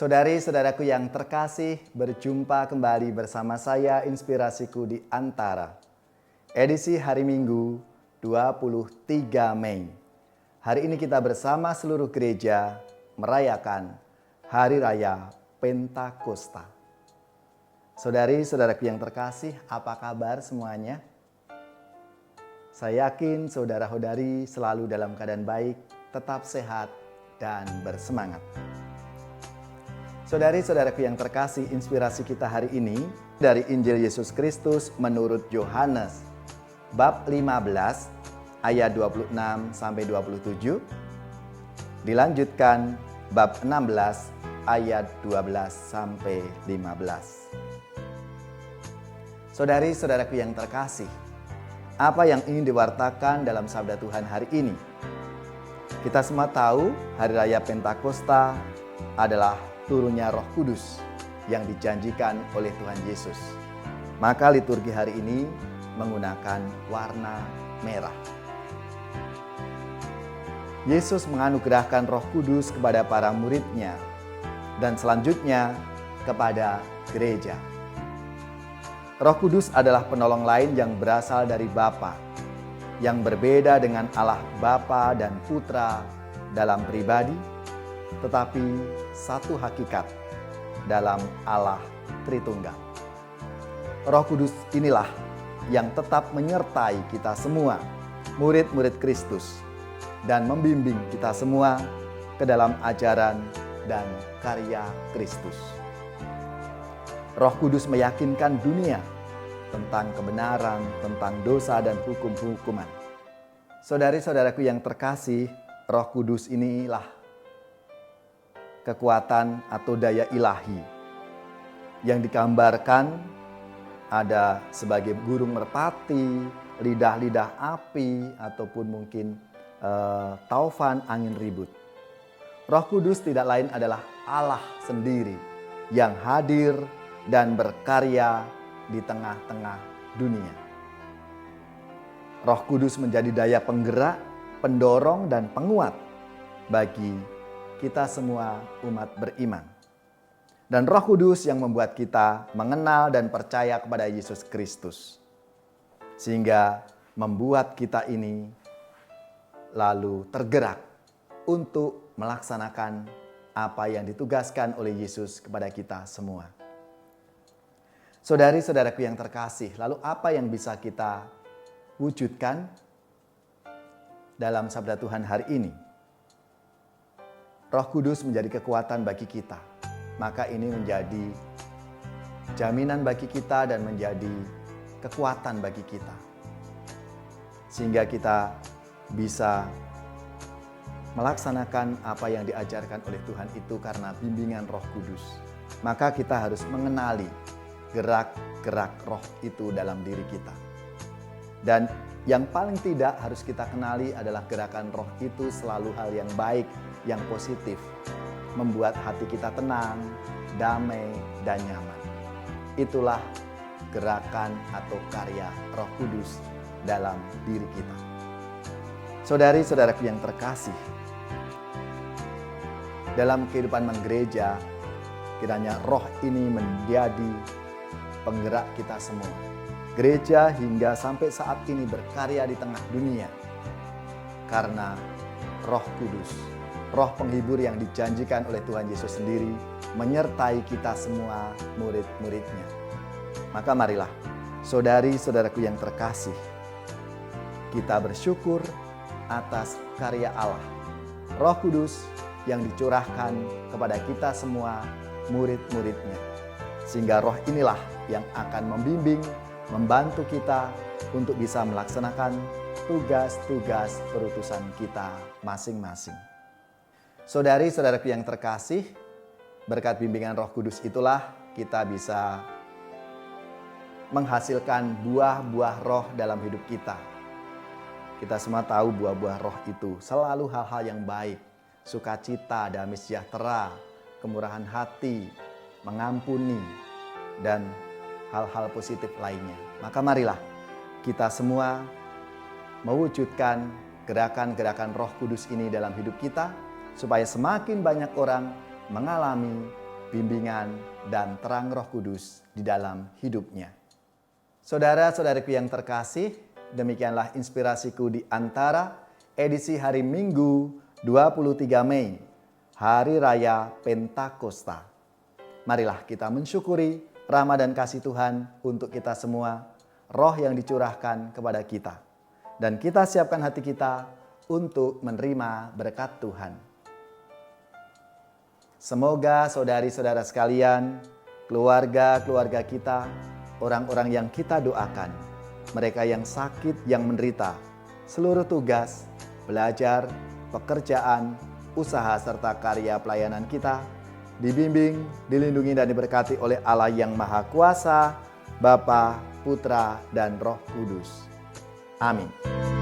Saudari-saudaraku yang terkasih, berjumpa kembali bersama saya Inspirasiku di Antara. Edisi hari Minggu 23 Mei. Hari ini kita bersama seluruh gereja merayakan Hari Raya Pentakosta. Saudari-saudaraku yang terkasih, apa kabar semuanya? Saya yakin saudara-saudari selalu dalam keadaan baik, tetap sehat, dan bersemangat. Saudari-saudaraku yang terkasih, inspirasi kita hari ini dari Injil Yesus Kristus menurut Yohanes bab 15 ayat 26 sampai 27, dilanjutkan bab 16 ayat 12 sampai 15. Saudari-saudaraku yang terkasih, apa yang ingin diwartakan dalam sabda Tuhan hari ini? Kita semua tahu Hari Raya Pentakosta adalah turunnya Roh Kudus yang dijanjikan oleh Tuhan Yesus. Maka liturgi hari ini menggunakan warna merah. Yesus menganugerahkan Roh Kudus kepada para murid-Nya dan selanjutnya kepada gereja. Roh Kudus adalah penolong lain yang berasal dari Bapa, yang berbeda dengan Allah Bapa dan Putra dalam pribadi, tetapi satu hakikat dalam Allah Tritunggal. Roh Kudus inilah yang tetap menyertai kita semua, murid-murid Kristus, dan membimbing kita semua ke dalam ajaran dan karya Kristus. Roh Kudus meyakinkan dunia tentang kebenaran, tentang dosa dan hukum-hukuman. Saudari-saudaraku yang terkasih, Roh Kudus inilah kekuatan atau daya ilahi yang digambarkan ada sebagai burung merpati, lidah-lidah api, ataupun mungkin taufan angin ribut. Roh Kudus tidak lain adalah Allah sendiri yang hadir dan berkarya di tengah-tengah dunia. Roh Kudus menjadi daya penggerak, pendorong, dan penguat bagi kita semua umat beriman. Dan Roh Kudus yang membuat kita mengenal dan percaya kepada Yesus Kristus. Sehingga membuat kita ini lalu tergerak untuk melaksanakan apa yang ditugaskan oleh Yesus kepada kita semua. Saudari-saudaraku yang terkasih, lalu apa yang bisa kita wujudkan dalam sabda Tuhan hari ini? Roh Kudus menjadi kekuatan bagi kita. Maka ini menjadi jaminan bagi kita dan menjadi kekuatan bagi kita. Sehingga kita bisa melaksanakan apa yang diajarkan oleh Tuhan itu karena bimbingan Roh Kudus. Maka kita harus mengenali gerak-gerak roh itu dalam diri kita. Dan yang paling tidak harus kita kenali adalah gerakan roh itu selalu hal yang baik, yang positif, membuat hati kita tenang, damai, dan nyaman. Itulah gerakan atau karya Roh Kudus dalam diri kita. Saudari-saudaraku yang terkasih, dalam kehidupan menggereja, kiranya roh ini menjadi penggerak kita semua. Gereja hingga sampai saat ini berkarya di tengah dunia karena Roh Kudus, Roh penghibur yang dijanjikan oleh Tuhan Yesus sendiri menyertai kita semua murid-murid-Nya. Maka marilah, saudari-saudaraku yang terkasih, kita bersyukur atas karya Allah, Roh Kudus yang dicurahkan kepada kita semua murid-murid-Nya. Sehingga roh inilah yang akan membimbing, membantu kita untuk bisa melaksanakan tugas-tugas perutusan kita masing-masing. Saudari-saudaraku yang terkasih, berkat bimbingan Roh Kudus itulah kita bisa menghasilkan buah-buah roh dalam hidup kita. Kita semua tahu buah-buah roh itu selalu hal-hal yang baik, sukacita, damai sejahtera, kemurahan hati, mengampuni, dan hal-hal positif lainnya. Maka marilah kita semua mewujudkan gerakan-gerakan Roh Kudus ini dalam hidup kita, supaya semakin banyak orang mengalami bimbingan, dan terang Roh Kudus di dalam hidupnya. Saudara-saudariku yang terkasih, demikianlah inspirasiku di antara edisi hari Minggu 23 Mei, Hari Raya Pentakosta. Marilah kita mensyukuri rahmat dan kasih Tuhan untuk kita semua, roh yang dicurahkan kepada kita. Dan kita siapkan hati kita untuk menerima berkat Tuhan. Semoga saudari-saudara sekalian, keluarga-keluarga kita, orang-orang yang kita doakan, mereka yang sakit, yang menderita, seluruh tugas, belajar, pekerjaan, usaha serta karya pelayanan kita, dibimbing, dilindungi dan diberkati oleh Allah yang Maha Kuasa, Bapa, Putra, dan Roh Kudus. Amin.